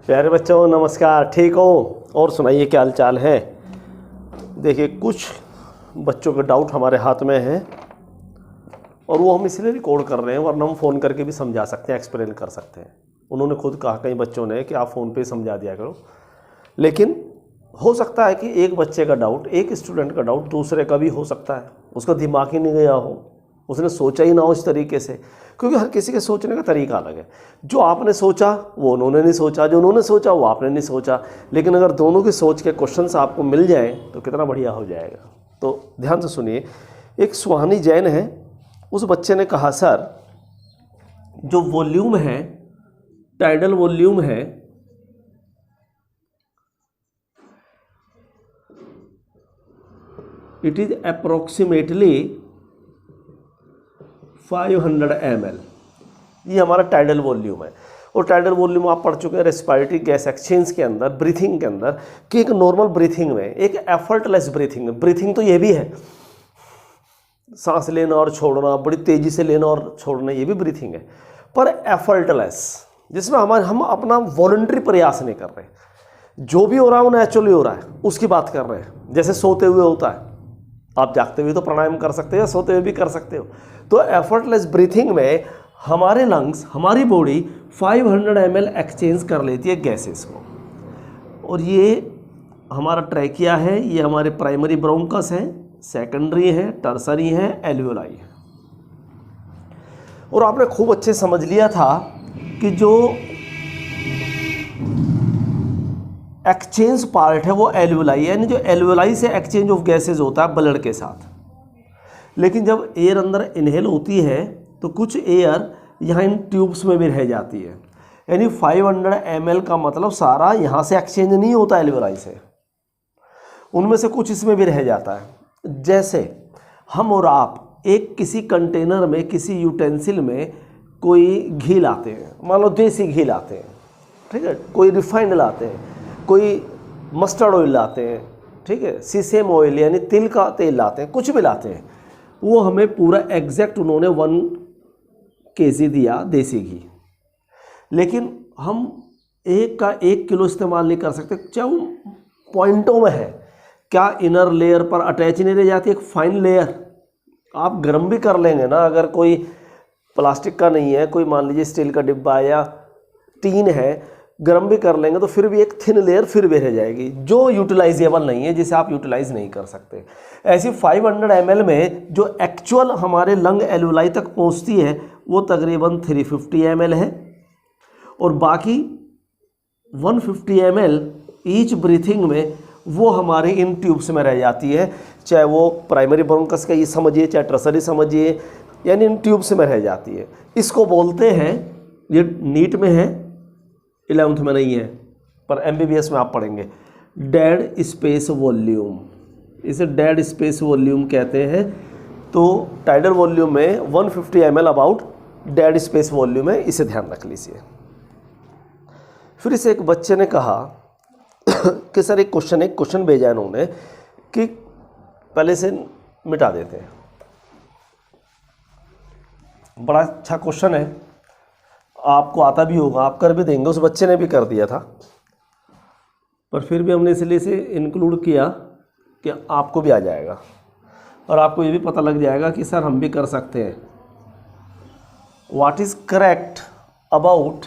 प्यारे बच्चों नमस्कार, ठीक हो? और सुनाइए क्या हाल चाल है। देखिए कुछ बच्चों के डाउट हमारे हाथ में हैं और वो हम इसलिए रिकॉर्ड कर रहे हैं, वरना हम फ़ोन करके भी समझा सकते हैं, एक्सप्लेन कर सकते हैं। उन्होंने खुद कहा कई बच्चों ने कि आप फ़ोन पे समझा दिया करो, लेकिन हो सकता है कि एक बच्चे का डाउट, एक स्टूडेंट का डाउट दूसरे का भी हो सकता है, उसका दिमाग ही नहीं गया हो, उसने सोचा ही ना हो इस तरीके से, क्योंकि हर किसी के सोचने का तरीका अलग है। जो आपने सोचा वो उन्होंने नहीं सोचा, जो उन्होंने सोचा वो आपने नहीं सोचा। लेकिन अगर दोनों की सोच के क्वेश्चंस आपको मिल जाएं तो कितना बढ़िया हो जाएगा। तो ध्यान से सुनिए। एक सुहानी जैन है, उस बच्चे ने कहा सर जो वॉल्यूम है, टाइडल वॉल्यूम है, इट इज अप्रोक्सीमेटली 500 ml। ये हमारा टाइडल वॉल्यूम है। और टाइडल वॉल्यूम आप पढ़ चुके हैं रेस्पिरेटरी गैस एक्सचेंज के अंदर, ब्रीथिंग के अंदर, कि एक नॉर्मल ब्रीथिंग में, एक एफर्टलेस ब्रीथिंग में, ब्रीथिंग तो ये भी है, सांस लेना और छोड़ना, बड़ी तेजी से लेना और छोड़ना, ये भी ब्रीथिंग है, पर एफर्टलेस, जिसमें हम अपना वॉलंटरी प्रयास नहीं कर रहे। जो भी हो रहा है वो नेचुरली हो रहा है, उसकी बात कर रहे हैं। जैसे सोते हुए होता है, आप जागते हुए तो प्राणायाम कर सकते हो या सोते हुए भी कर सकते हो। तो एफर्टलेस ब्रीथिंग में हमारे लंग्स, हमारी बॉडी 500 ml एक्सचेंज कर लेती है गैसेस को। और ये हमारा ट्रैकिया है, ये हमारे प्राइमरी ब्रोंकस है, सेकेंडरी है, टर्सरी है, एल्वियोलाई है। और आपने खूब अच्छे समझ लिया था कि जो एक्सचेंज पार्ट है वो एल्वियोलाई, यानी जो एल्वियोलाई से एक्सचेंज ऑफ गैसेज होता है ब्लड के साथ। लेकिन जब एयर अंदर इनहेल होती है तो कुछ एयर यहाँ इन ट्यूब्स में भी रह जाती है। यानी 500 ml का मतलब सारा यहाँ से एक्सचेंज नहीं होता एल्वियोलाई से, उनमें से कुछ इसमें भी रह जाता है। जैसे हम और आप एक किसी कंटेनर में, किसी यूटेंसिल में कोई घी लाते हैं, मान लो देसी घी लाते हैं, ठीक है, कोई रिफाइंड लाते हैं, कोई मस्टर्ड ऑयल लाते हैं, ठीक है, सीसेम ऑयल यानी तिल का तेल लाते हैं, कुछ भी लाते हैं, वो हमें पूरा एग्जैक्ट उन्होंने 1 kg दिया देसी घी। लेकिन हम एक का 1 किलो इस्तेमाल नहीं कर सकते, चाहे वो पॉइंटों में है। क्या इनर लेयर पर अटैच नहीं रह जाती एक फाइन लेयर? आप गर्म भी कर लेंगे ना, अगर कोई प्लास्टिक का नहीं है, कोई मान लीजिए स्टील का डिब्बा या टीन है, गर्म भी कर लेंगे तो फिर भी एक थिन लेयर फिर भी रह जाएगी, जो यूटिलाइजेबल नहीं है, जिसे आप यूटिलाइज नहीं कर सकते। ऐसी 500 ml में जो एक्चुअल हमारे लंग एल्वियोलाई तक पहुंचती है वो तकरीबन 350 ml है, और बाकी 150 ml ईच ब्रीथिंग में वो हमारे इन ट्यूब्स में रह जाती है। चाहे वो प्राइमरी ब्रोंकस का ये समझिए, चाहे ट्रसरी समझिए, यानी इन ट्यूब्स में रह जाती है। इसको बोलते हैं, ये नीट में है, 11th में नहीं है, पर MBBS में आप पढ़ेंगे, डेड स्पेस वॉल्यूम। इसे डेड स्पेस वॉल्यूम कहते हैं। तो टाइडल वॉल्यूम में 150 ml about dead space volume है, इसे ध्यान रख लीजिए। फिर इसे एक बच्चे ने कहा कि सर एक क्वेश्चन भेजा इन्होंने कि पहले से मिटा देते हैं। बड़ा अच्छा क्वेश्चन है, आपको आता भी होगा, आप कर भी देंगे, उस बच्चे ने भी कर दिया था, पर फिर भी हमने इसलिए इसे इंक्लूड किया कि आपको भी आ जाएगा और आपको ये भी पता लग जाएगा कि सर हम भी कर सकते हैं। What is correct about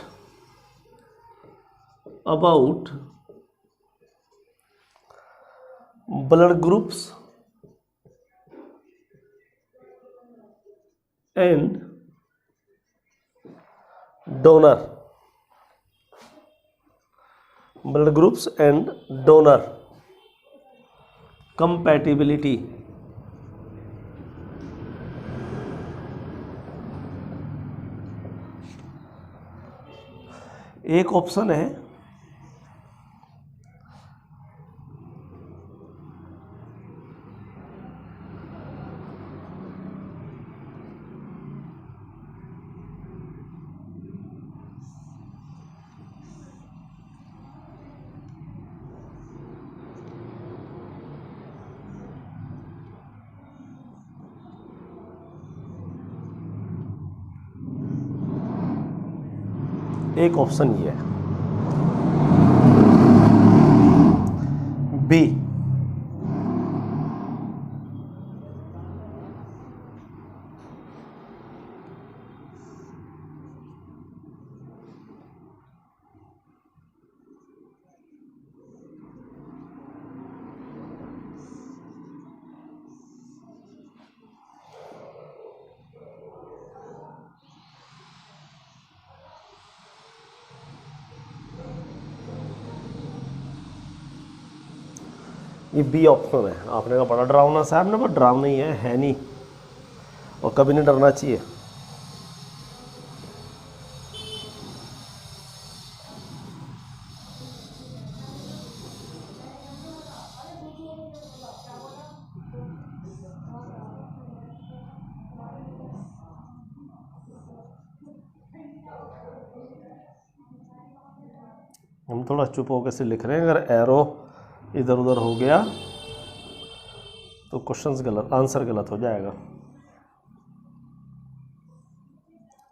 blood groups and donor, blood groups and donor compatibility. एक ऑप्शन है एक ऑप्शन ये है। बी। ये बी ऑप्शन है। आपने कहा बड़ा डरावना साहब ना, पर डरावना ही है नहीं, और कभी नहीं डरना चाहिए। हम थोड़ा चुप होकर से लिख रहे हैं, अगर एरो इधर उधर हो गया तो क्वेश्चंस गलत, आंसर गलत हो जाएगा।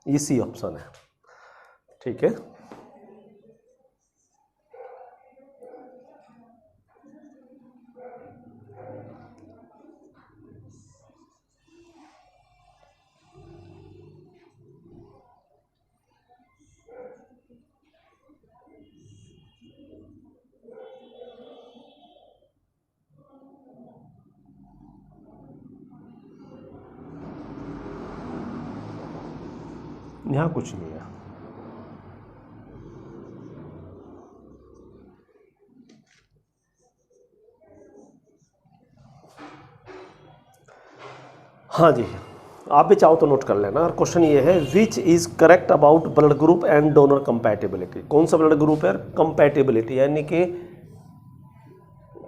ये सी ऑप्शन है, ठीक है। यहाँ कुछ नहीं है। हाँ जी, आप भी चाहो तो नोट कर लेना। और क्वेश्चन ये है, which is correct about blood group and donor compatibility. कौन सा ब्लड ग्रुप है? कंपैटिबिलिटी, यानी कि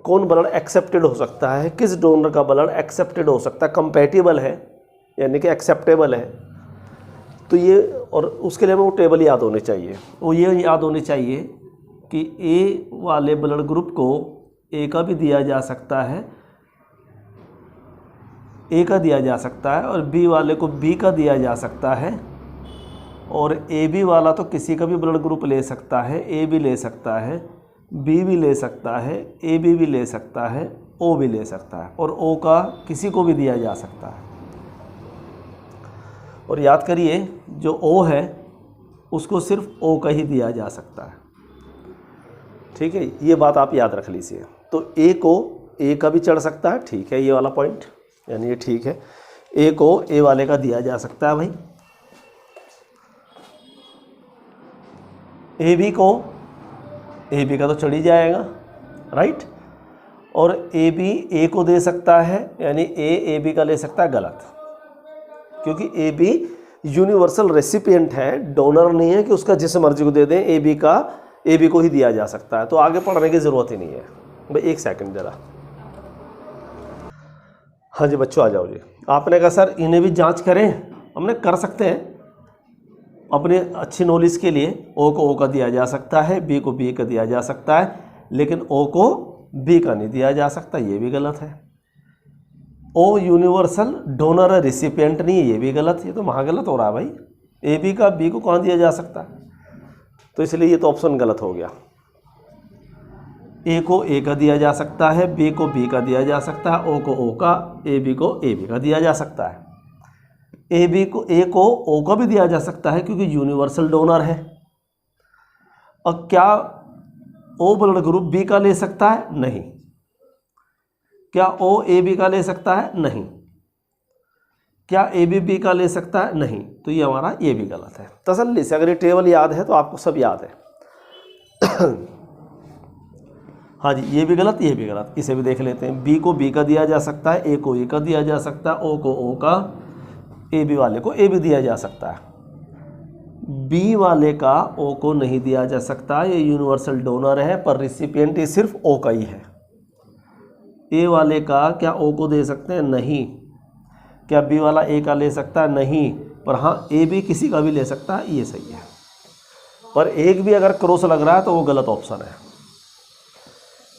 कौन ब्लड एक्सेप्टेड हो सकता है, किस डोनर का ब्लड एक्सेप्टेड हो सकता है, कंपैटिबल है यानी कि एक्सेप्टेबल है। तो ये, और उसके लिए हमें वो टेबल याद होने चाहिए। वो ये याद होने चाहिए कि ए वाले ब्लड ग्रुप को ए का भी दिया जा सकता है, ए का दिया जा सकता है, और बी वाले को बी का दिया जा सकता है, और ए बी वाला तो किसी का भी ब्लड ग्रुप ले सकता है, ए भी ले सकता है, बी भी ले सकता है, ए बी भी ले सकता है, ओ भी ले सकता है, और ओ का किसी को भी दिया जा सकता है। और याद करिए, जो ओ है उसको सिर्फ ओ का ही दिया जा सकता है, ठीक है। ये बात आप याद रख लीजिए। तो ए को ए का भी चढ़ सकता है, ठीक है, ये वाला पॉइंट, यानी ये ठीक है। ए को ए वाले का दिया जा सकता है भाई, ए बी को ए बी का तो चढ़ ही जाएगा, राइट। और ए बी ए को दे सकता है, यानी ए बी का ले सकता है, गलत, क्योंकि ए बी यूनिवर्सल रेसिपिएंट है, डोनर नहीं है कि उसका जिस मर्जी को दे दें। ए बी को ही दिया जा सकता है, तो आगे पढ़ने की ज़रूरत ही नहीं है भाई। एक सेकंड जरा। हाँ जी बच्चों, आ जाओ जी। आपने कहा सर इन्हें भी जांच करें, हमने कर सकते हैं अपने अच्छी नॉलेज के लिए। ओ को ओ का दिया जा सकता है, बी को बी का दिया जा सकता है, लेकिन ओ को बी का नहीं दिया जा सकता, ये भी गलत है। ओ यूनिवर्सल डोनर रिसिपिएंट नहीं है, ये भी गलत है। ये तो महागलत हो रहा है भाई, ए बी का बी को कहाँ दिया जा सकता है, तो इसलिए ये तो ऑप्शन गलत हो गया। ए को ए का दिया जा सकता है, बी को बी का दिया जा सकता है, ओ को ओ का, ए बी को ए बी का दिया जा सकता है। ए को ओ का भी दिया जा सकता है क्योंकि यूनिवर्सल डोनर है। और क्या ओ ब्लड ग्रुप बी का ले सकता है? नहीं। क्या ओ ए बी का ले सकता है? नहीं। क्या ए बी का ले सकता है? नहीं। तो ये हमारा ये भी गलत है। तसल्ली से, अगर ये टेबल याद है तो आपको सब याद है। हाँ जी, ये भी गलत, ये भी गलत, इसे भी देख लेते हैं। बी को बी का दिया जा सकता है, ए को ए का दिया जा सकता है, ओ को ओ का, ए बी वाले को ए भी दिया जा सकता है। बी वाले का ओ को नहीं दिया जा सकता, ये यूनिवर्सल डोनर है, पर रिसिपिएंट ये सिर्फ ओ का ही है। ए वाले का क्या ओ को दे सकते हैं? नहीं। क्या बी वाला ए का ले सकता है? नहीं। पर हाँ, ए बी किसी का भी ले सकता है, ये सही है। पर एक भी अगर क्रॉस लग रहा है तो वो गलत ऑप्शन है।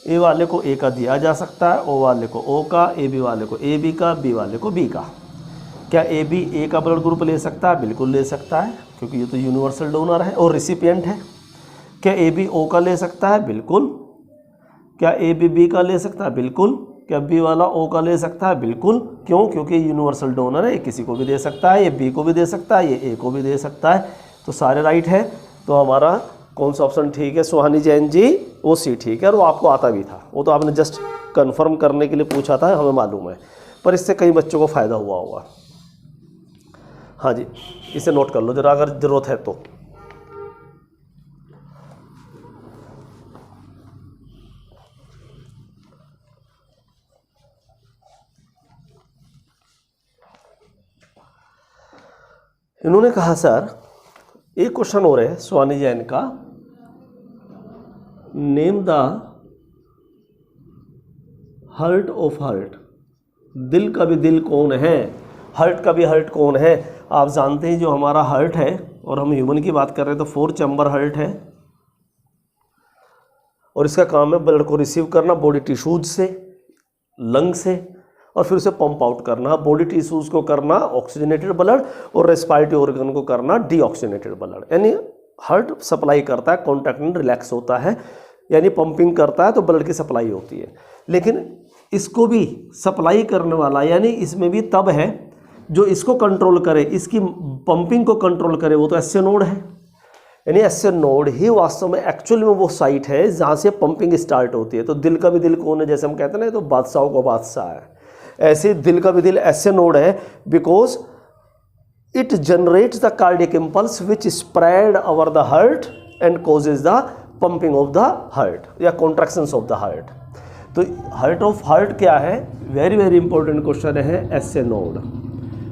ए वाले को ए का दिया जा सकता है, ओ वाले को ओ का, ए बी वाले को ए बी का, बी वाले को बी का। क्या ए बी ए का ब्लड ग्रुप ले सकता है? बिल्कुल ले सकता है, क्योंकि ये तो यूनिवर्सल डोनर है और रिसिपिएंट है। क्या ए बी ओ का ले सकता है? बिल्कुल। क्या ए भी बी का ले सकता है? बिल्कुल। क्या बी वाला ओ का ले सकता है? बिल्कुल। क्यों? क्योंकि यूनिवर्सल डोनर है, ये किसी को भी दे सकता है, ये बी को भी दे सकता है, ये ए को भी दे सकता है, तो सारे राइट है। तो हमारा कौन सा ऑप्शन ठीक है सुहानी जैन जी? वो सी ठीक है, और वो आपको आता भी था, वो तो आपने जस्ट कंफर्म करने के लिए पूछा था, हमें मालूम है, पर इससे कई बच्चों को फ़ायदा हुआ होगा। हाँ जी, इसे नोट कर लो जरा अगर ज़रूरत है तो। इन्होंने कहा सर, एक क्वेश्चन हो रहा है सुहानी जैन का, name the heart of heart. दिल का भी दिल कौन है? हर्ट का भी हर्ट कौन है? आप जानते हैं जो हमारा हर्ट है, और हम ह्यूमन की बात कर रहे हैं तो 4 चैम्बर हर्ट है, और इसका काम है ब्लड को रिसीव करना बॉडी टिश्यूज से, लंग से, और फिर उसे पंप आउट करना। बॉडी टिश्यूज को करना ऑक्सीजनेटेड ब्लड, और रेस्पिरेटरी ऑर्गन को करना डीऑक्सीजनेटेड ब्लड। यानी हार्ट सप्लाई करता है, कॉन्टैक्ट में रिलैक्स होता है, यानी पंपिंग करता है तो ब्लड की सप्लाई होती है। लेकिन इसको भी सप्लाई करने वाला, यानी इसमें भी तब है जो इसको कंट्रोल करे, इसकी पंपिंग को कंट्रोल करे, वो तो एसए नोड है। यानी एसए नोड ही वास्तव में एक्चुअली में वो साइट है जहाँ से पंपिंग स्टार्ट होती है। तो दिल का भी दिल कौन है? जैसे हम कहते हैं ना, तो बादशाहों का बादशाह है, ऐसे दिल का भी दिल एसए नोड है, because it generates the cardiac impulse which spread over the heart and causes the pumping of the heart या कॉन्ट्रैक्शंस ऑफ द हार्ट। तो हार्ट ऑफ हार्ट क्या है? वेरी वेरी इंपॉर्टेंट क्वेश्चन है, SA node.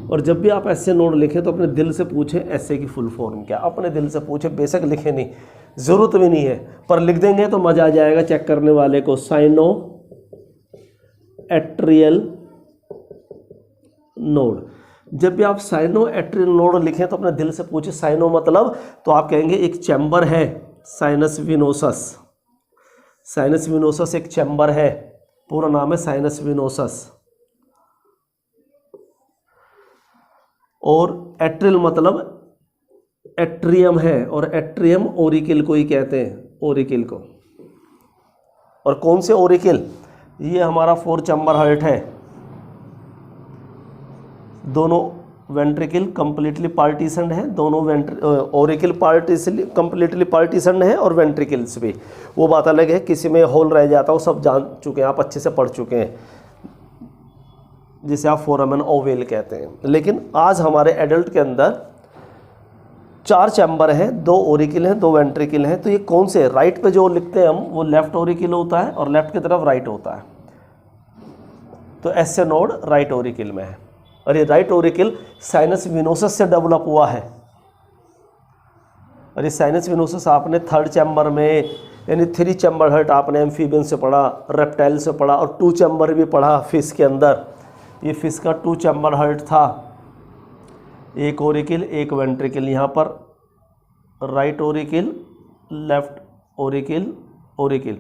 और जब भी आप SA node लिखें तो अपने दिल से पूछें एसए की फुल फॉर्म क्या, अपने दिल से पूछें, बेशक लिखे नहीं, ज़रूरत भी नहीं है, पर लिख देंगे तो मज़ा आ जाएगा चेक करने वाले को। Cyano atrial node. जब भी आप साइनो एट्रियल नोड लिखें तो अपने दिल से पूछे साइनो मतलब, तो आप कहेंगे एक चैम्बर है साइनस विनोसस। साइनस विनोसस एक चैम्बर है, पूरा नाम है साइनस विनोसस। और एट्रियल मतलब एट्रियम है, और एट्रियम ओरिकिल को ही कहते हैं, ओरिकिल को। और कौन से ओरिकिल? ये हमारा 4 चैम्बर हार्ट है, दोनों वेंट्रिकल कंप्लीटली पार्टीशनड है, दोनों ओरिकल कंप्लीटली पार्टीशनड है, और वेंट्रिकल्स भी। वो बात अलग है, किसी में होल रह जाता है, वो सब जान चुके हैं, आप अच्छे से पढ़ चुके हैं, जिसे आप फोरामेन ओवेल कहते हैं। लेकिन आज हमारे एडल्ट के अंदर 4 चैम्बर हैं, 2 ओरिकल हैं, 2 वेंट्रिकल हैं। तो ये कौन से? राइट पे जो लिखते हैं हम, वो लेफ्ट ओरिकल होता है, और लेफ्ट की तरफ राइट होता है। तो एसए नोड राइट ओरिकल में है, और ये राइट ओरिकल साइनस विनोसस से डेवलप हुआ है। और ये साइनस विनोसस आपने 3rd चैम्बर में, यानी 3 चैम्बर हार्ट आपने एम्फीबियन से पढ़ा, रेप्टाइल से पढ़ा, और 2 चैम्बर भी पढ़ा फिश के अंदर। ये फिश का 2 चैम्बर हार्ट था, एक ओरिकल एक वेंट्रिकल, यहाँ पर right Oracle left Oracle Oracle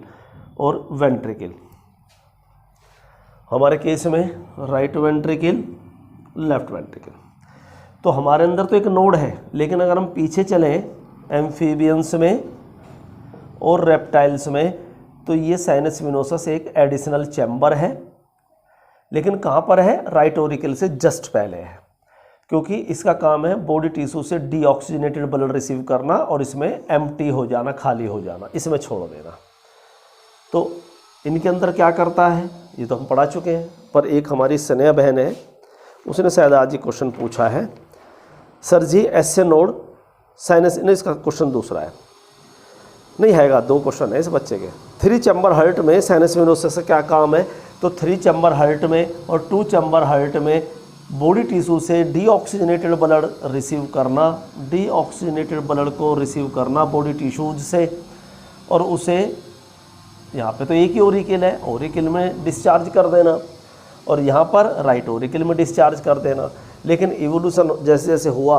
और वेंट्रिकल। हमारे केस में राइट वेंट्रिकल लेफ्ट वेंट्रिकल। तो हमारे अंदर तो एक नोड है, लेकिन अगर हम पीछे चलें एम्फीबियंस में और रेप्टाइल्स में, तो ये साइनस विनोसस एक एडिशनल चैम्बर है, लेकिन कहाँ पर है? राइट ओरिकल से जस्ट पहले है, क्योंकि इसका काम है बॉडी टिश्यू से डीऑक्सीजनेटेड ब्लड रिसीव करना, और इसमें एम्प्टी हो जाना, खाली हो जाना, इसमें छोड़ देना। तो इनके अंदर क्या करता है ये तो हम पढ़ा चुके हैं, पर एक हमारी स्नेहा बहन है, उसने शायद आज ही क्वेश्चन पूछा है, सर जी एसए नोड साइनस, नहीं इसका क्वेश्चन दूसरा है, नहीं हैगा, 2 क्वेश्चन है इस बच्चे के। 3 चैम्बर हार्ट में साइनस विनोसस से क्या काम है? तो 3 चैम्बर हार्ट में और 2 चैम्बर हार्ट में बॉडी टिश्यू से डीऑक्सीजनेटेड ब्लड रिसीव करना, डीऑक्सीजनेटेड ब्लड को रिसीव करना बॉडी टिश्यूज से, और उसे यहाँ पे तो एक ही ओरिकल है, ओरिकल में डिस्चार्ज कर देना, और यहाँ पर राइट ओरिकल में डिस्चार्ज कर देना। लेकिन इवोल्यूशन जैसे जैसे हुआ,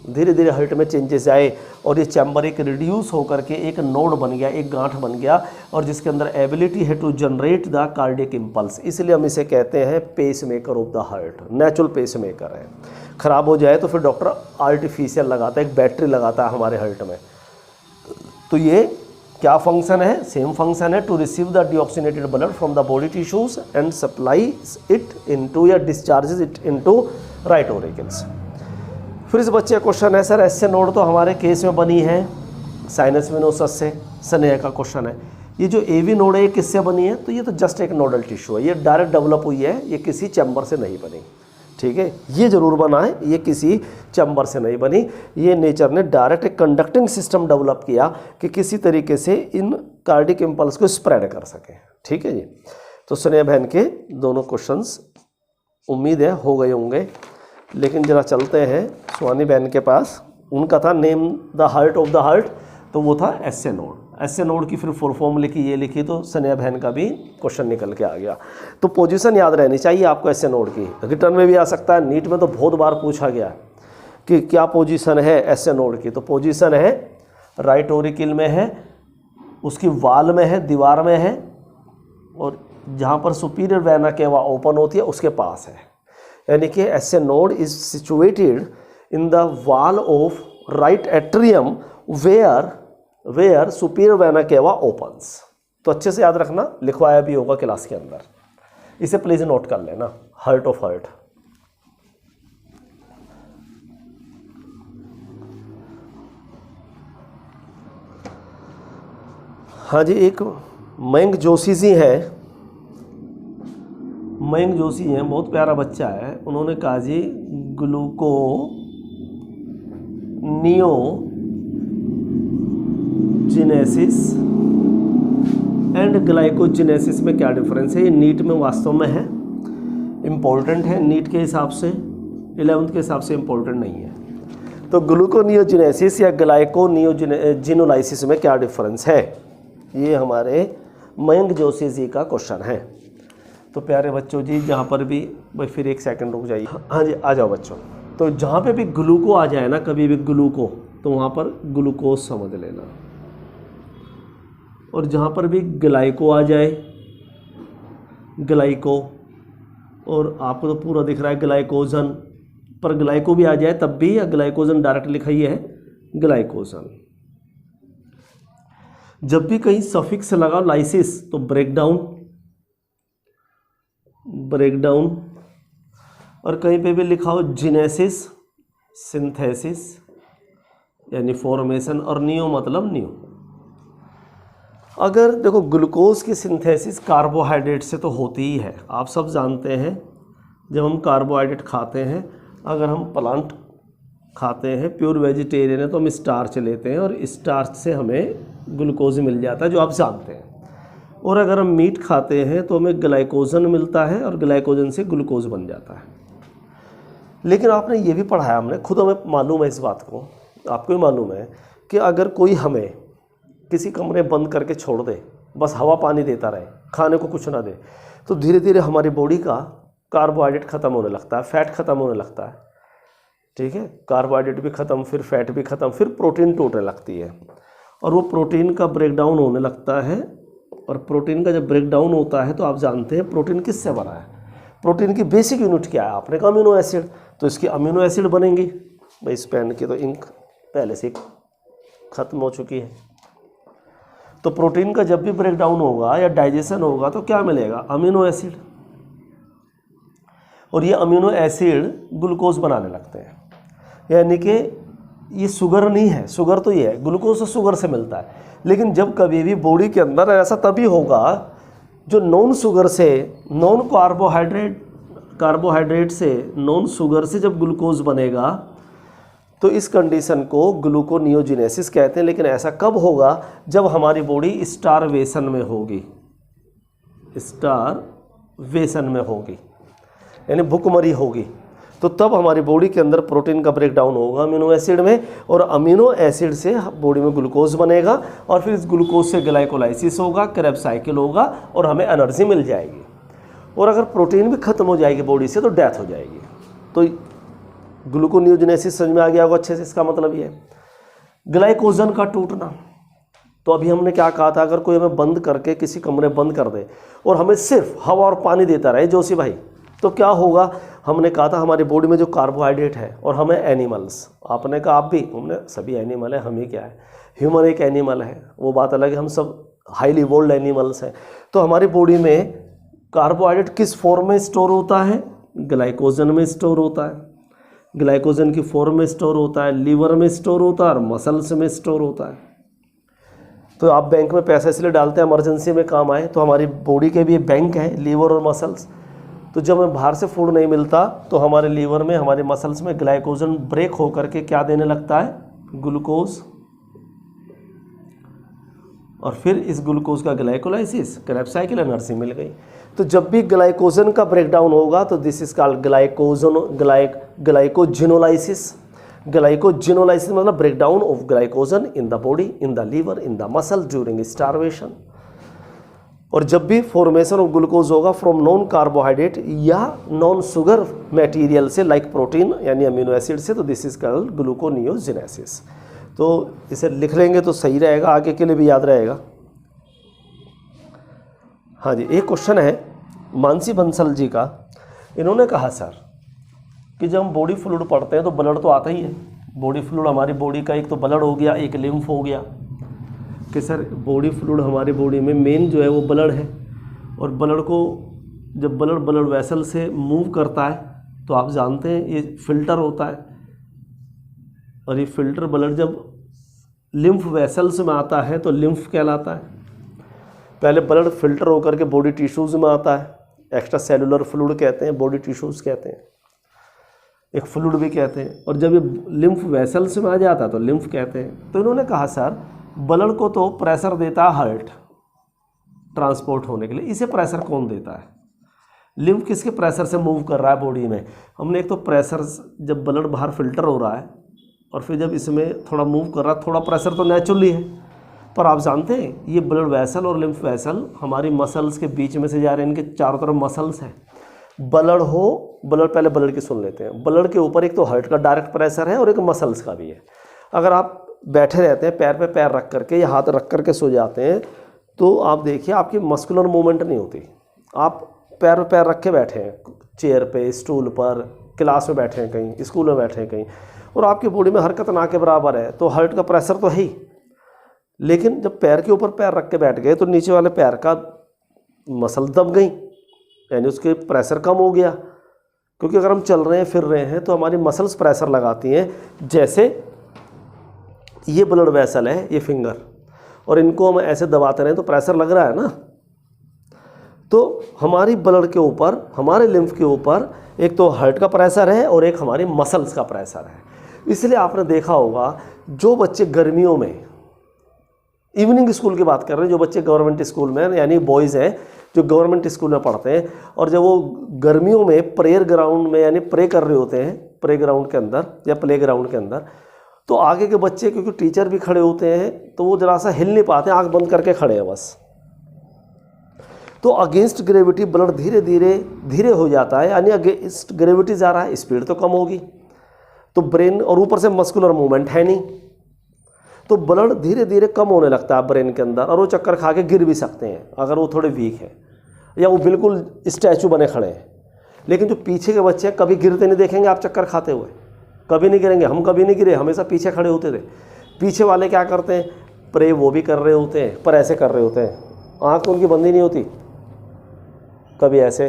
धीरे धीरे हार्ट में चेंजेस आए, और ये चैम्बर एक रिड्यूस होकर के एक नोड बन गया, एक गांठ बन गया, और जिसके अंदर एबिलिटी है to generate the cardiac impulse. इसलिए हम इसे कहते हैं pacemaker of the heart, natural pacemaker है। ख़राब हो जाए तो फिर डॉक्टर आर्टिफिशियल लगाता है, एक बैटरी लगाता है हमारे हार्ट में। तो ये क्या फंक्शन है, सेम फंक्शन है, to receive the deoxygenated blood from the body tissues and supply it into या discharges it into right auricles. फिर इस बच्चे का क्वेश्चन है, सर एसए नोड तो हमारे केस में बनी है साइनस वेनोसस से, स्नेह का क्वेश्चन है, ये जो एवी नोड है ये किससे बनी है, तो ये तो जस्ट एक नोडल टिश्यू है, ये डायरेक्ट डेवलप हुई है, ये किसी चैम्बर से नहीं बनी, ठीक है, ये जरूर बना है, ये किसी चैम्बर से नहीं बनी, ये नेचर ने डायरेक्ट एक कंडक्टिंग सिस्टम डेवलप किया कि किसी तरीके से इन कार्डिक इम्पल्स को स्प्रेड कर सके, ठीक है जी। तो स्नेहा बहन के दोनों क्वेश्चंस उम्मीद है हो गए होंगे, लेकिन जरा चलते हैं सुहानी बहन के पास, उनका था name the heart of the heart, तो वो था एसए नोड, एसए नोड की फिर फुल फॉर्म लिखी, ये लिखी, तो स्नेहा बहन का भी क्वेश्चन निकल के आ गया। तो पोजीशन याद रहनी चाहिए आपको एसए नोड की, रिटर्न में भी आ सकता है, नीट में तो बहुत बार पूछा गया कि क्या पोजीशन है एसए नोड की, तो पोजीशन है राइट ऑरिकल में है, उसकी वाल में है, दीवार में है, और जहाँ पर सुपीरियर वेना केवा ओपन होती है उसके पास है, यानी कि SA node is situated in the wall of right atrium where superior vena cava opens. तो अच्छे से याद रखना, लिखवाया भी होगा क्लास के अंदर, इसे प्लीज नोट कर लेना, हार्ट ऑफ हार्ट। हाँ जी, एक मयंक जोशी जी है, मयंक जोशी हैं, बहुत प्यारा बच्चा है, उन्होंने कहा जी ग्लूको नियोजिनेसिस एंड ग्लाइकोजिनेसिस में क्या डिफरेंस है। ये नीट में वास्तव में है, इम्पोर्टेंट है, नीट के हिसाब से 11th के हिसाब से इम्पोर्टेंट नहीं है। तो ग्लूकोनियोजिनेसिस या ग्लाइकोनियोजिनोलाइसिस में क्या डिफरेंस है, ये हमारे मयंक जोशी जी का क्वेश्चन है। तो प्यारे बच्चों जी, जहाँ पर भी भाई फिर एक सेकंड रुक जाइए, हाँ जी आ जाओ बच्चों, तो जहाँ पे भी ग्लूको आ जाए ना कभी भी ग्लूको, तो वहाँ पर ग्लूकोज समझ लेना, और जहाँ पर भी ग्लाइको आ जाए, ग्लाइको, और आपको तो पूरा दिख रहा है ग्लाइकोजन, पर ग्लाइको भी आ जाए तब भी, या ग्लाइकोजन डायरेक्ट लिखा ही है ग्लाइकोजन। जब भी कहीं सफिक्स लगाओ लाइसिस तो ब्रेकडाउन, और कहीं पे भी लिखा हो जिनेसिस, सिंथेसिस यानी फॉर्मेशन, और नियो मतलब न्यू। अगर देखो ग्लूकोज की सिंथेसिस कार्बोहाइड्रेट से तो होती ही है, आप सब जानते हैं, जब हम कार्बोहाइड्रेट खाते हैं, अगर हम प्लांट खाते हैं, प्योर वेजिटेरियन है, तो हम स्टार्च लेते हैं, और स्टार्च से हमें ग्लूकोज मिल जाता है, जो आप जानते हैं। और अगर हम मीट खाते हैं तो हमें ग्लाइकोजन मिलता है, और ग्लाइकोजन से ग्लूकोज बन जाता है। लेकिन आपने ये भी पढ़ाया, हमने खुद, हमें मालूम है इस बात को, आपको भी मालूम है कि अगर कोई हमें किसी कमरे बंद करके छोड़ दे, बस हवा पानी देता रहे, खाने को कुछ ना दे, तो धीरे धीरे हमारी बॉडी का कार्बोहाइड्रेट ख़त्म होने लगता है, फैट ख़त्म होने लगता है, ठीक है, कार्बोहाइड्रेट भी ख़त्म, फिर फैट भी ख़त्म, फिर प्रोटीन टूटने लगती है, और वो प्रोटीन का ब्रेकडाउन होने लगता है। और प्रोटीन का जब ब्रेकडाउन होता है तो आप जानते हैं प्रोटीन किससे बना है, प्रोटीन की बेसिक यूनिट क्या है, आपने कहा अमीनो एसिड, तो इसकी अमीनो एसिड बनेंगी। भाई इस पेन की तो इंक पहले से ख़त्म हो चुकी है। तो प्रोटीन का जब भी ब्रेकडाउन होगा या डाइजेशन होगा तो क्या मिलेगा, अमीनो एसिड, और ये अमीनो एसिड ग्लूकोज बनाने लगते हैं। यानी कि ये शुगर नहीं है, शुगर तो ये है, ग्लूकोज तो शुगर से मिलता है, लेकिन जब कभी भी बॉडी के अंदर ऐसा तभी होगा जो नॉन शुगर से, नॉन कार्बोहाइड्रेट से, नॉन शुगर से जब ग्लूकोज बनेगा, तो इस कंडीशन को ग्लूकोनियोजिनेसिस कहते हैं। लेकिन ऐसा कब होगा, जब हमारी बॉडी स्टारवेशन में होगी, स्टारवेशन में होगी यानी भूखमरी होगी, तो तब हमारी बॉडी के अंदर प्रोटीन का ब्रेकडाउन होगा अमीनो एसिड में, और अमीनो एसिड से बॉडी में ग्लूकोज बनेगा, और फिर इस ग्लूकोज से ग्लाइकोलाइसिस होगा, क्रेब साइकिल होगा, और हमें एनर्जी मिल जाएगी। और अगर प्रोटीन भी खत्म हो जाएगी बॉडी से तो डेथ हो जाएगी। तो ग्लूकोनियोजिनेसिस समझ में आ गया होगा अच्छे से, इसका मतलब ये है। ग्लाइकोजन का टूटना, तो अभी हमने क्या कहा था, अगर कोई हमें बंद करके किसी कमरे बंद कर दे और हमें सिर्फ हवा और पानी देता रहे जोशी भाई, तो क्या होगा, हमने कहा था हमारी बॉडी में जो कार्बोहाइड्रेट है, और हमें एनिमल्स, आपने कहा आप भी, हमने सभी एनिमल है, हम ही क्या है, ह्यूमन एक एनिमल है, वो बात अलग है, हम सब हाईली इवोल्व्ड एनिमल्स हैं। तो हमारी बॉडी में कार्बोहाइड्रेट किस फॉर्म में स्टोर होता है? ग्लाइकोजन में स्टोर होता है, ग्लाइकोजन की फॉर्म में स्टोर होता है, लीवर में स्टोर होता है और मसल्स में स्टोर होता है। तो आप बैंक में पैसा इसलिए डालते हैं इमरजेंसी में काम आए, तो हमारी बॉडी के भी बैंक है लीवर और मसल्स। तो जब हमें बाहर से फूड नहीं मिलता तो हमारे लीवर में, हमारे मसल्स में ग्लाइकोजन ब्रेक होकर के क्या देने लगता है? ग्लूकोज। और फिर इस ग्लूकोज का ग्लाइकोलाइसिस, क्रेब्स साइकिल, एनर्जी मिल गई। तो जब भी ग्लाइकोजन का ब्रेकडाउन होगा तो this is called glycogenolysis. Glycogenolysis मतलब breakdown of glycogen in the body, in the liver, in the muscle during starvation. और जब भी फॉर्मेशन ऑफ ग्लूकोज होगा फ्रॉम नॉन कार्बोहाइड्रेट या नॉन शुगर मटेरियल से, लाइक प्रोटीन यानी अमीनो एसिड से, तो दिस इज कॉल्ड ग्लूकोनियोजेनेसिस। तो इसे लिख लेंगे तो सही रहेगा, आगे के लिए भी याद रहेगा। हाँ जी, एक क्वेश्चन है मानसी बंसल जी का। इन्होंने कहा सर कि जब हम बॉडी फ्लूइड पढ़ते हैं तो ब्लड तो आता ही है। बॉडी फ्लूइड हमारी बॉडी का एक तो ब्लड हो गया, एक लिम्फ हो गया। कि सर बॉडी फ्लूइड हमारी बॉडी में मेन जो है वो ब्लड है, और ब्लड को जब ब्लड वेसल से मूव करता है तो आप जानते हैं ये फिल्टर होता है, और ये फिल्टर ब्लड जब लिम्फ वेसल्स में आता है तो लिम्फ कहलाता है। पहले ब्लड फिल्टर होकर के बॉडी टिश्यूज़ में आता है, एक्स्ट्रा सेलुलर फ्लूइड कहते हैं, बॉडी टिश्यूज़ कहते हैं, एक फ्लूइड भी कहते हैं। और जब ये लिम्फ वेसल्स में आ जाता है तो लिम्फ कहते हैं। तो इन्होंने कहा सर ब्लड को तो प्रेशर देता है हार्ट ट्रांसपोर्ट होने के लिए, इसे प्रेशर कौन देता है? लिम्फ किसके प्रेशर से मूव कर रहा है बॉडी में? हमने एक तो प्रेशर, जब ब्लड बाहर फिल्टर हो रहा है और फिर जब इसमें थोड़ा मूव कर रहा है, थोड़ा प्रेशर तो नेचुरली है। पर आप जानते हैं ये ब्लड वेसल और लिम्फ वेसल हमारी मसल्स के बीच में से जा रहे हैं, इनके चारों तरफ मसल्स हैं। पहले ब्लड की सुन लेते हैं। ब्लड के ऊपर एक तो हार्ट का डायरेक्ट प्रेशर है और एक मसल्स का भी है। अगर आप बैठे रहते हैं, पैर पे पैर रख करके या हाथ रख करके सो जाते हैं, तो आप देखिए आपकी मस्कुलर मूवमेंट नहीं होती। आप पैर पे पैर रख के बैठे हैं, चेयर पे, स्टूल पर, क्लास में बैठे हैं कहीं, स्कूल में बैठे हैं कहीं, और आपकी बॉडी में हरकत ना के बराबर है, तो हार्ट का प्रेशर तो है ही। लेकिन जब पैर के ऊपर पैर रख के बैठ गए तो नीचे वाले पैर का मसल दब गई, यानी उसके प्रेशर कम हो गया। क्योंकि अगर हम चल रहे हैं, फिर रहे हैं, तो हमारी मसल्स प्रेशर लगाती हैं। जैसे ये ब्लड वेसल है, ये फिंगर, और इनको हम ऐसे दबाते रहें तो प्रेशर लग रहा है ना। तो हमारी ब्लड के ऊपर, हमारे लिम्फ के ऊपर एक तो हार्ट का प्रेशर है और एक हमारी मसल्स का प्रेशर है। इसलिए आपने देखा होगा जो बच्चे गर्मियों में, इवनिंग स्कूल की बात कर रहे हैं, जो बच्चे गवर्नमेंट स्कूल में यानी बॉयज़ हैं जो गवर्नमेंट स्कूल में पढ़ते हैं, और जब वो गर्मियों में प्रेयर ग्राउंड में यानी प्रे कर रहे होते हैं, प्रे ग्राउंड के अंदर या प्ले ग्राउंड के अंदर, तो आगे के बच्चे, क्योंकि टीचर भी खड़े होते हैं, तो वो ज़रा सा हिल नहीं पाते, आंख बंद करके खड़े हैं बस। तो अगेंस्ट ग्रेविटी ब्लड धीरे धीरे हो जाता है, यानी अगेंस्ट ग्रेविटी जा रहा है, स्पीड तो कम होगी, तो ब्रेन, और ऊपर से मस्कुलर मूवमेंट है नहीं, तो ब्लड धीरे धीरे कम होने लगता है ब्रेन के अंदर, और वो चक्कर खा के गिर भी सकते हैं अगर वो थोड़े वीक है, या वो बिल्कुल स्टैचू बने खड़े हैं। लेकिन जो पीछे के बच्चे हैं कभी गिरते नहीं देखेंगे आप चक्कर खाते हुए, कभी नहीं गिरेंगे। हम कभी नहीं गिरे, हमेशा पीछे खड़े होते थे। पीछे वाले क्या करते हैं, प्रे वो भी कर रहे होते हैं पर ऐसे कर रहे होते हैं, आँख तो उनकी बंद ही नहीं होती, कभी ऐसे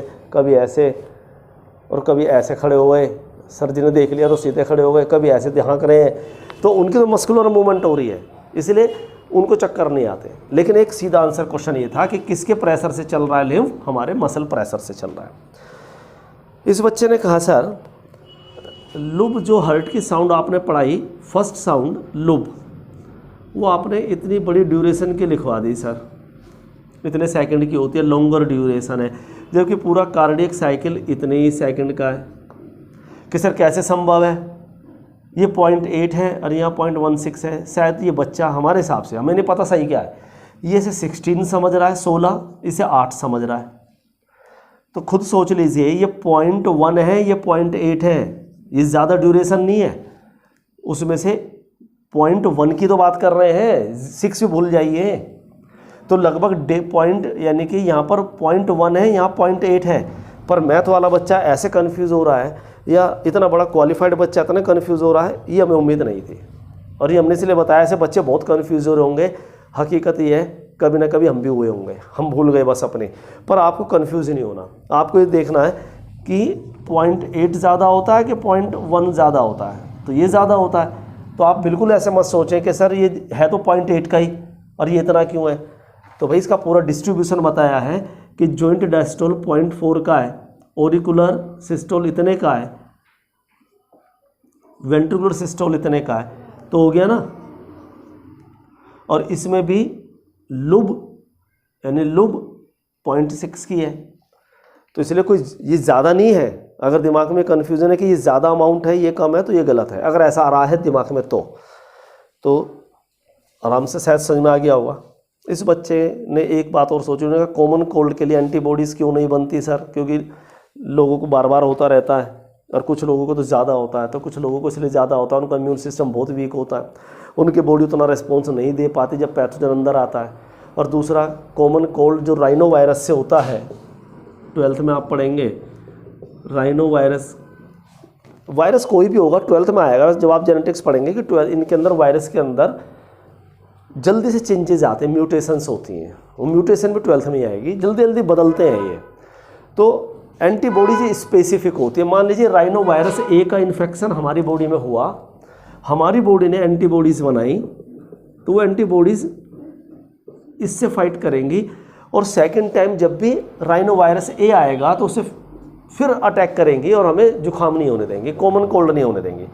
और कभी ऐसे खड़े हो गए, सर जी ने देख लिया तो सीधे खड़े हो गए, कभी ऐसे हाँक रहे हैं, तो उनकी तो मस्कुलर मूवमेंट हो रही है, इसलिए उनको चक्कर नहीं आते। लेकिन एक सीधा आंसर क्वेश्चन ये था कि किसके प्रेशर से चल रहा है लिम्फ? हमारे मसल प्रेशर से चल रहा है। इस बच्चे ने कहा सर लुब, जो हार्ट की साउंड आपने पढ़ाई, फर्स्ट साउंड लुब, वो आपने इतनी बड़ी ड्यूरेशन की लिखवा दी सर, इतने सेकंड की होती है, लॉन्गर ड्यूरेशन है, जबकि पूरा कार्डियक साइकिल इतने ही सेकंड का है। कि सर कैसे संभव है? ये 0.8 है और यहाँ 0.16 है। शायद ये बच्चा हमारे हिसाब से, हमें नहीं पता सही क्या है, ये इसे 16 समझ रहा है, 16, इसे 8 समझ रहा है। तो खुद सोच लीजिए, ये 0.1 है, ये 0.8 है, ये ज़्यादा ड्यूरेशन नहीं है। उसमें से 0.1 की तो बात कर रहे हैं, 6 भी भूल जाइए, तो लगभग पॉइंट, यानी कि यहाँ पर 0.1 है, यहाँ 0.8 है। पर मैथ वाला बच्चा ऐसे कन्फ्यूज़ हो रहा है, या इतना बड़ा क्वालिफाइड बच्चा इतना कन्फ्यूज़ हो रहा है, ये हमें उम्मीद नहीं थी। और ये हमने इसलिए बताया, ऐसे बच्चे बहुत कन्फ्यूज हो रहे होंगे। हकीकत ये है कभी ना कभी हम भी हुए होंगे, हम भूल गए बस अपने, पर आपको कन्फ्यूज नहीं होना। आपको ये देखना है कि 0.8 ज़्यादा होता है कि 0.1 ज़्यादा होता है। तो ये ज़्यादा होता है, तो आप बिल्कुल ऐसे मत सोचें कि सर ये है तो 0.8 का ही और ये इतना क्यों है। तो भाई इसका पूरा डिस्ट्रीब्यूशन बताया है कि जॉइंट डायस्टोल 0.4 का है, ऑरिकुलर सिस्टोल इतने का है, वेंट्रिकुलर सिस्टोल इतने का है, तो हो गया ना। और इसमें भी लुब यानी लुब 0.6 की है, तो इसलिए कोई ये ज़्यादा नहीं है। अगर दिमाग में कन्फ्यूज़न है कि ये ज़्यादा अमाउंट है ये कम है तो ये गलत है। अगर ऐसा आ रहा है दिमाग में तो आराम से शायद समझ में आ गया होगा। इस बच्चे ने एक बात और सोची, उन्होंने कहा कॉमन कोल्ड के लिए एंटीबॉडीज़ क्यों नहीं बनती सर? क्योंकि लोगों को बार बार होता रहता है और कुछ लोगों को तो ज़्यादा होता है, तो कुछ लोगों को इसलिए ज़्यादा होता है, उनका इम्यून सिस्टम बहुत वीक होता है, उनकी बॉडी उतना रिस्पॉन्स नहीं दे पाती जब पैथोजन अंदर आता है। और दूसरा कॉमन कोल्ड जो राइनो वायरस से होता है, 12th में आप पढ़ेंगे राइनो वायरस कोई भी होगा 12th में आएगा जब आप जेनेटिक्स पढ़ेंगे कि 12 इनके अंदर वायरस के अंदर जल्दी से चेंजेस आते हैं, म्यूटेशंस होती हैं, वो म्यूटेशन भी 12th में ही आएगी, जल्दी जल्दी बदलते हैं ये। तो एंटीबॉडीज स्पेसिफिक होती है। मान लीजिए राइनो वायरस ए का इन्फेक्शन हमारी बॉडी में हुआ, हमारी बॉडी ने एंटीबॉडीज़ बनाई, तो वो एंटीबॉडीज़ इससे फाइट करेंगी और सेकंड टाइम जब भी राइनो वायरस ए आएगा तो उसे फिर अटैक करेंगी और हमें जुकाम नहीं होने देंगे, कॉमन कोल्ड नहीं होने देंगे।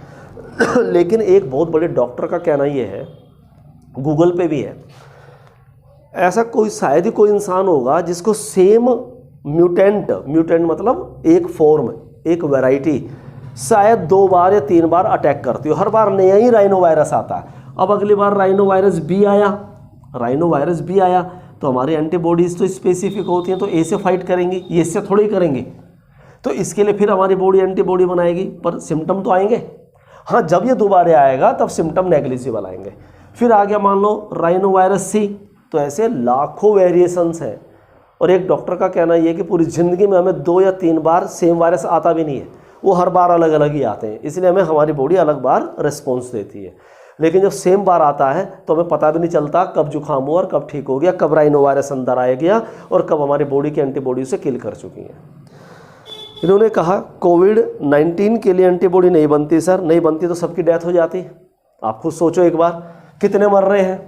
लेकिन एक बहुत बड़े डॉक्टर का कहना ये है, गूगल पे भी है, ऐसा कोई शायद ही कोई इंसान होगा जिसको सेम म्यूटेंट मतलब एक फॉर्म, एक वैरायटी शायद 2 बार या 3 बार अटैक करती हो, हर बार नया ही राइनो वायरस आता है। अब अगली बार राइनो वायरस बी आया तो हमारी एंटीबॉडीज़ तो स्पेसिफिक होती हैं, तो ए से फाइट करेंगी, ये इससे थोड़ी करेंगी। तो इसके लिए फिर हमारी बॉडी एंटीबॉडी बनाएगी, पर सिम्टम तो आएंगे। हाँ, जब ये दोबारा आएगा तब सिम्टम नेग्लिजिबल आएंगे। फिर आ गया मान लो राइनो वायरस सी, तो ऐसे लाखों वेरिएशंस हैं। और एक डॉक्टर का कहना ये है कि पूरी ज़िंदगी में हमें 2 या 3 बार सेम वायरस आता भी नहीं है, वो हर बार अलग अलग ही आते हैं, इसलिए हमें हमारी बॉडी अलग बार रिस्पॉन्स देती है। लेकिन जब सेम बार आता है तो हमें पता भी नहीं चलता कब जुकाम हुआ और कब ठीक हो गया, कब राइनो वायरस अंदर आ गया और कब हमारी बॉडी की एंटीबॉडी उसे किल कर चुकी है। इन्होंने कहा कोविड-19 के लिए एंटीबॉडी नहीं बनती सर, नहीं बनती तो सबकी डेथ हो जाती। आप खुद सोचो एक बार, कितने मर रहे हैं?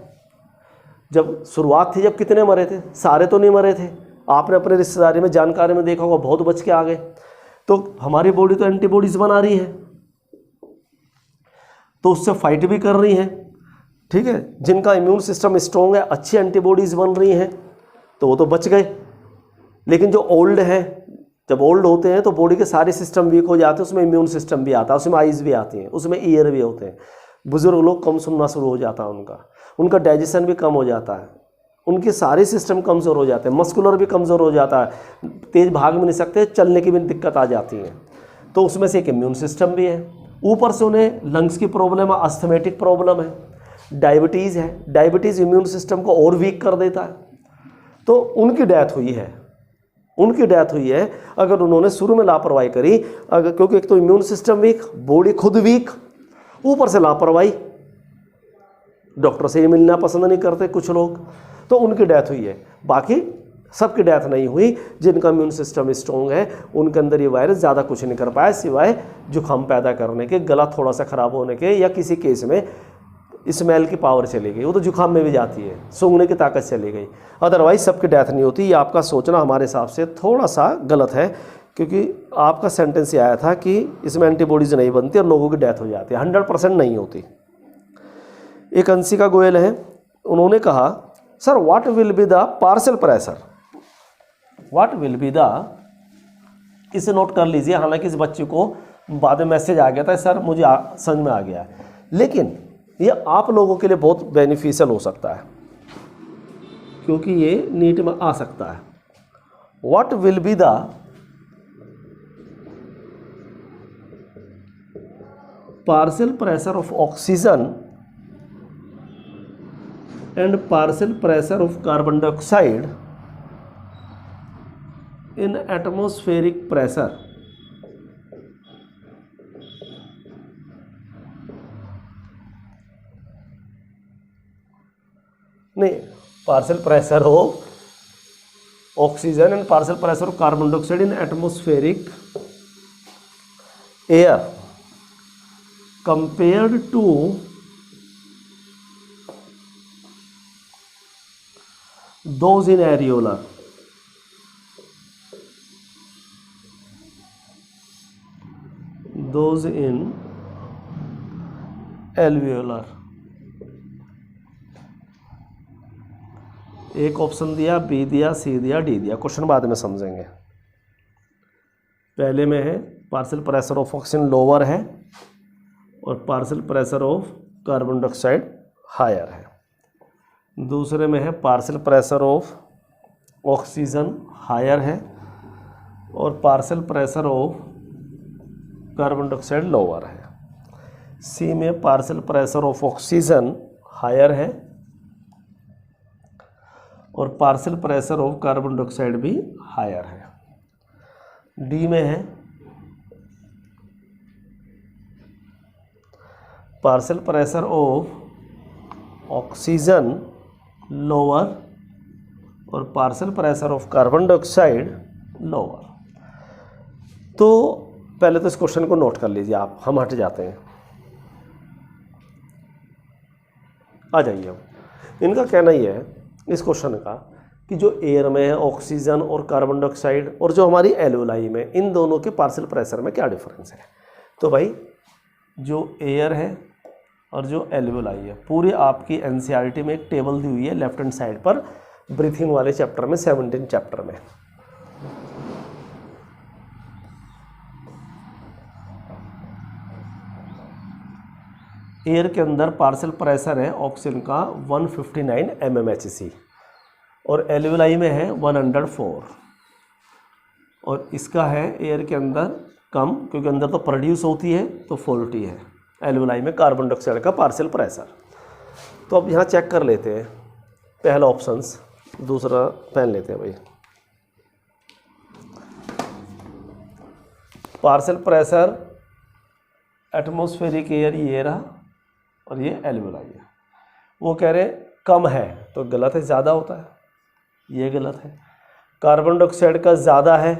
जब शुरुआत थी जब कितने मरे थे? सारे तो नहीं मरे थे। आपने अपने रिश्तेदारी में जानकारी में देखा होगा, बहुत बच के आ गए। तो हमारी बॉडी तो एंटीबॉडीज़ बना रही है, तो उससे फाइट भी कर रही हैं, ठीक है। जिनका इम्यून सिस्टम स्ट्रॉन्ग है, अच्छी एंटीबॉडीज़ बन रही हैं, तो वो तो बच गए। लेकिन जो ओल्ड है, जब ओल्ड होते हैं तो बॉडी के सारे सिस्टम वीक हो जाते हैं, उसमें इम्यून सिस्टम भी आता है, उसमें आइज़ भी आती हैं, उसमें ईयर भी होते हैं। बुजुर्ग लोग कम सुनना शुरू हो जाता है, उनका डाइजेशन भी कम हो जाता है, उनके सारे सिस्टम कमज़ोर हो जाते हैं, मस्कुलर भी कमज़ोर हो जाता है, तेज़ भाग भी नहीं सकते, चलने की भी दिक्कत आ जाती है। तो उसमें से एक इम्यून सिस्टम भी है। ऊपर से उन्हें लंग्स की प्रॉब्लम है, अस्थमेटिक प्रॉब्लम है, डायबिटीज़ है। डायबिटीज़ इम्यून सिस्टम को और वीक कर देता है, तो उनकी डेथ हुई है। अगर उन्होंने शुरू में लापरवाही करी, अगर क्योंकि एक तो इम्यून सिस्टम वीक, बॉडी खुद वीक, ऊपर से लापरवाही, डॉक्टर से ही मिलना पसंद नहीं करते कुछ लोग, तो उनकी डेथ हुई है। बाकी सबकी डेथ नहीं हुई। जिनका इम्यून सिस्टम स्ट्रॉन्ग है उनके अंदर ये वायरस ज़्यादा कुछ नहीं कर पाया, सिवाय जुकाम पैदा करने के, गला थोड़ा सा ख़राब होने के, या किसी केस में स्मेल की पावर चली गई, वो तो जुकाम में भी जाती है, सूंघने की ताकत चली गई। अदरवाइज सबकी डेथ नहीं होती। ये आपका सोचना हमारे हिसाब से थोड़ा सा गलत है, क्योंकि आपका सेंटेंस ये आया था कि इसमें एंटीबॉडीज़ नहीं बनती और लोगों की डेथ हो जाती है। 100% नहीं होती। एक अंशिका गोयल है, उन्होंने कहा sir what will be the partial pressure, what will be the, इसे नोट कर लीजिए। हालांकि इस बच्चे को बाद में मैसेज आ गया था सर मुझे समझ में आ गया है, लेकिन ये आप लोगों के लिए बहुत बेनिफिशियल हो सकता है, क्योंकि ये नीट में आ सकता है। What will be the partial pressure of oxygen and partial pressure of carbon dioxide in atmospheric pressure नहीं, partial pressure of oxygen and partial pressure of carbon dioxide in atmospheric air compared to those in areolar. Those in alveolar. एक option दिया, B दिया, C दिया, D दिया। Question बाद में समझेंगे। पहले में है partial pressure of oxygen lower है और partial pressure of carbon dioxide higher है। दूसरे में है partial pressure of oxygen higher है और partial pressure of carbon dioxide lower है। सी में partial pressure of oxygen higher है और partial pressure of carbon dioxide भी हायर है। डी में है partial pressure of oxygen lower और partial pressure of carbon dioxide lower. तो पहले तो इस क्वेश्चन को नोट कर लीजिए आप, हम हट जाते हैं। आ जाइए अब। इनका कहना ही है इस क्वेश्चन का कि जो एयर में है ऑक्सीजन और कार्बन डाइऑक्साइड और जो हमारी एल्वेओलाई में, इन दोनों के पार्शियल प्रेशर में क्या डिफरेंस है। तो भाई जो एयर है और जो एल्वेओलाई है, पूरी आपकी एनसीईआरटी में एक टेबल दी हुई है लेफ्ट हैंड साइड पर, ब्रीथिंग वाले चैप्टर में, 17 चैप्टर में। एयर के अंदर पार्शियल प्रेशर है ऑक्सीजन का 159 mmHg और एल्वेओलाई में है 104, और इसका है एयर के अंदर कम, क्योंकि अंदर तो प्रोड्यूस होती है तो 40 है एल्वेओलाई में कार्बन डाइऑक्साइड का पार्शियल प्रेशर। तो अब यहाँ चेक कर लेते हैं पहला ऑप्शंस, दूसरा पहन लेते हैं भाई। पार्शियल प्रेशर एटमॉस्फेरिक एयर ये रहा और ये एल्वेओलाई है। वो कह रहे हैं कम है, तो गलत है, ज़्यादा होता है, ये गलत है। कार्बन डाइऑक्साइड का ज़्यादा है,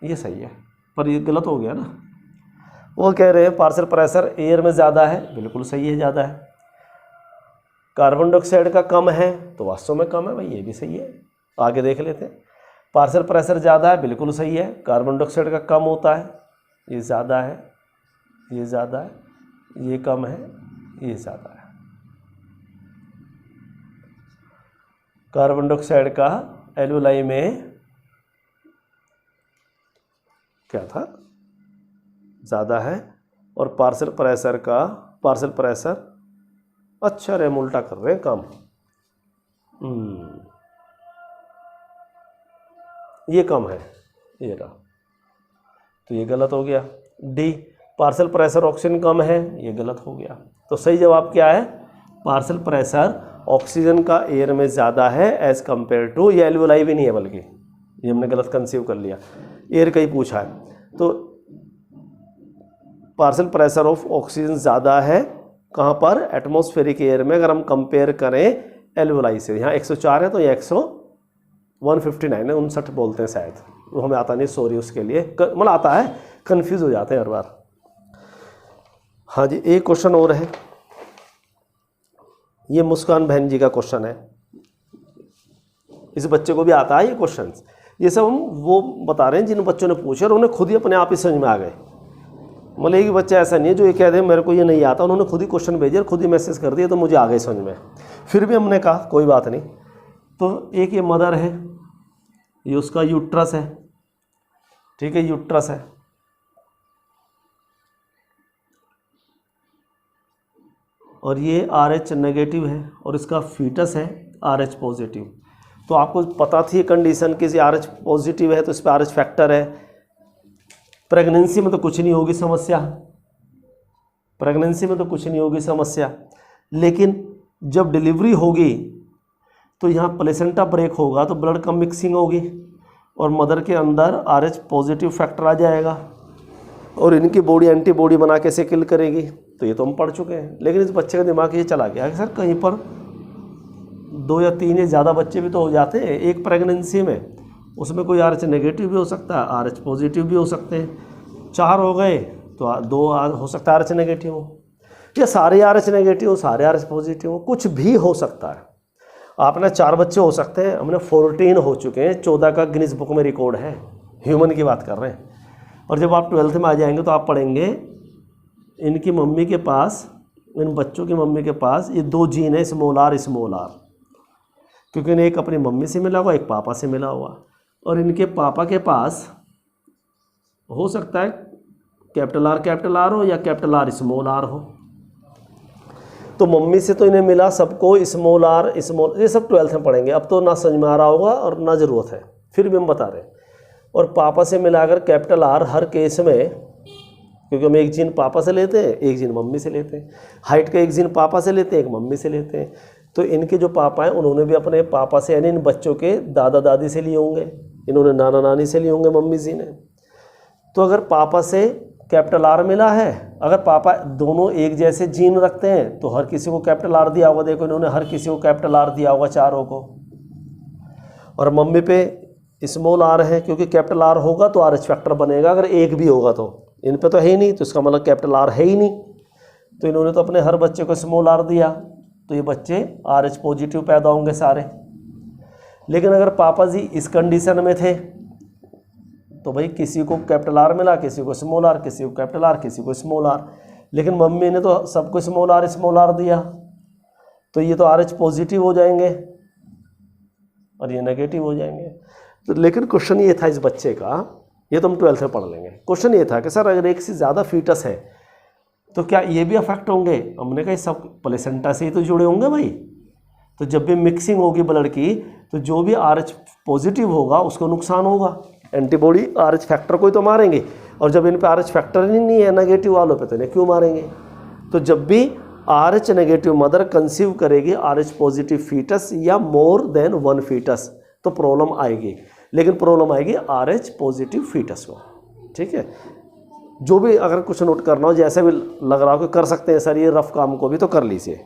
ये सही है, पर ये गलत हो गया ना। वो कह रहे हैं पार्शियल प्रेशर एयर में ज़्यादा है, बिल्कुल सही है, ज़्यादा है। कार्बन डाइऑक्साइड का कम है, तो वास्तव में कम है भाई, ये भी सही है। आगे देख लेते हैं। पार्शियल प्रेशर ज़्यादा है, बिल्कुल सही है। कार्बन डाइऑक्साइड का कम होता है, ये ज़्यादा है, ये ज़्यादा है, ये कम है, ये ज़्यादा है। कार्बन डाइऑक्साइड का एल्वेओलाई में क्या था, ज़्यादा है, और पार्शियल प्रेशर अच्छा रे, उल्टा कर रहे हैं काम। ये कम है, ये रहा, तो ये गलत हो गया। डी, पार्शियल प्रेशर ऑक्सीजन कम है, ये गलत हो गया। तो सही जवाब क्या है, पार्शियल प्रेशर ऑक्सीजन का एयर में ज़्यादा है एज़ कम्पेयर टू, ये एल्वेओलाई भी नहीं है बल्कि, ये हमने गलत कंसीव कर लिया, एयर का ही पूछा है। तो पार्शियल प्रेशर ऑफ ऑक्सीजन ज़्यादा है कहाँ पर, एटमॉस्फेरिक एयर में, अगर हम कंपेयर करें एल्वेओलाई से। यहाँ 104 है तो ये 159 है, 59 बोलते हैं शायद, वो हमें आता नहीं, सॉरी उसके लिए, मतलब आता है, कंफ्यूज हो जाते हैं हर बार। हाँ जी, एक क्वेश्चन और है, ये मुस्कान बहन जी का क्वेश्चन है। इस बच्चे को भी आता है ये क्वेश्चन। ये सब हम वो बता रहे हैं जिन बच्चों ने पूछे और उन्हें खुद ही अपने आप ही समझ में आ गए। मतलब एक बच्चा ऐसा नहीं है जो ये कह दे मेरे को ये नहीं आता, उन्होंने खुद ही क्वेश्चन भेजे और खुद ही मैसेज कर दिया, तो मुझे आ गए समझ में। फिर भी हमने कहा कोई बात नहीं। तो एक ये मदर है, ये उसका यूट्रस है, ठीक है, यूट्रस है। और ये RH नेगेटिव है और इसका फीटस है RH पॉजिटिव। तो आपको पता थी कंडीशन कि RH पॉजिटिव है तो इस पर RH फैक्टर है। प्रेगनेंसी में तो कुछ नहीं होगी समस्या, प्रेगनेंसी में तो कुछ नहीं होगी समस्या, लेकिन जब डिलीवरी होगी तो यहाँ प्लेसेंटा ब्रेक होगा तो ब्लड कम मिक्सिंग होगी और मदर के अंदर RH पॉजिटिव फैक्टर आ जाएगा और इनकी बॉडी एंटीबॉडी बना के से किल करेगी। तो ये तो हम पढ़ चुके हैं, लेकिन इस बच्चे का दिमाग ये चला गया कि सर कहीं पर 2 या 3 या ज़्यादा बच्चे भी तो हो जाते हैं एक प्रेगनेंसी में, उसमें कोई RH नेगेटिव भी हो सकता है, RH पॉजिटिव भी हो सकते हैं। 4 हो गए तो 2 हो सकता है RH नेगेटिव हो, या सारे RH नेगेटिव हो, सारे RH पॉजिटिव हो, कुछ भी हो सकता है। आपने 4 बच्चे हो सकते हैं, हमने 14 हो चुके हैं, 14 का गिनीज बुक में रिकॉर्ड है, ह्यूमन की बात कर रहे हैं। और जब आप 12th में आ जाएंगे तो आप पढ़ेंगे इनकी मम्मी के पास, इन बच्चों की मम्मी के पास ये 2 जीन है, स्मॉल r, क्योंकि इन्हें एक अपनी मम्मी से मिला हुआ, एक पापा से मिला हुआ। और इनके पापा के पास हो सकता है कैपिटल R हो या कैपिटल R स्मॉल r हो। तो मम्मी से तो इन्हें मिला सबको स्मॉल r स्मॉल, ये सब 12th में पढ़ेंगे, अब तो ना समझ में आ रहा होगा और ना ज़रूरत है, फिर भी हम बता रहे हैं। और पापा से मिलाकर कैपिटल R हर केस में, क्योंकि हम एक जीन पापा से लेते हैं, एक जीन मम्मी से लेते हैं। हाइट का एक जीन पापा से लेते हैं, एक मम्मी से लेते हैं। तो इनके जो पापा हैं उन्होंने भी अपने पापा से, यानी इन बच्चों के दादा दादी से लिए होंगे, इन्होंने नाना नानी से लिए होंगे मम्मी जी ने। तो अगर पापा से कैपिटल R मिला है, अगर पापा दोनों एक जैसे जीन रखते हैं तो हर किसी को कैपिटल R दिया होगा। देखो इन्होंने हर किसी को कैपिटल R दिया होगा, चारों को। और मम्मी पे स्मॉल r है, क्योंकि कैपिटल R होगा तो RH फैक्टर बनेगा, अगर एक भी होगा तो। इन पे तो है ही नहीं, तो इसका मतलब कैपिटल R है ही नहीं। तो इन्होंने तो अपने हर बच्चे को स्मॉल r दिया, तो ये बच्चे RH पॉजिटिव पैदा होंगे सारे। लेकिन अगर पापा जी इस कंडीशन में थे तो भाई किसी को कैपिटल R मिला, किसी को स्मॉल r, किसी को कैपिटल R, किसी को स्मॉल r। लेकिन मम्मी ने तो सबको स्मॉल r दिया, तो ये तो RH पॉजिटिव हो जाएंगे और ये नेगेटिव हो जाएंगे। तो लेकिन क्वेश्चन ये था इस बच्चे का, ये तो हम 12th में पढ़ लेंगे। क्वेश्चन ये था कि सर अगर एक से ज़्यादा फीटस है तो क्या ये भी अफेक्ट होंगे? हमने कहा सब प्लेसेंटा से ही तो जुड़े होंगे भाई। तो जब भी मिक्सिंग होगी ब्लड की तो जो भी RH पॉजिटिव होगा उसको नुकसान होगा, एंटीबॉडी RH फैक्टर को ही तो मारेंगे। और जब इन पे RH फैक्टर ही नहीं है नेगेटिव वालों पे, तो इन्हें क्यों मारेंगे? तो जब भी RH नेगेटिव मदर कंसीव करेगी RH पॉजिटिव फीटस या मोर देन 1 फीटस तो प्रॉब्लम आएगी, लेकिन प्रॉब्लम आएगी RH पॉजिटिव फीटस को। ठीक है, जो भी अगर कुछ नोट करना हो, जैसे भी लग रहा हो कि कर सकते हैं सर ये रफ काम को भी, तो कर लीजिए।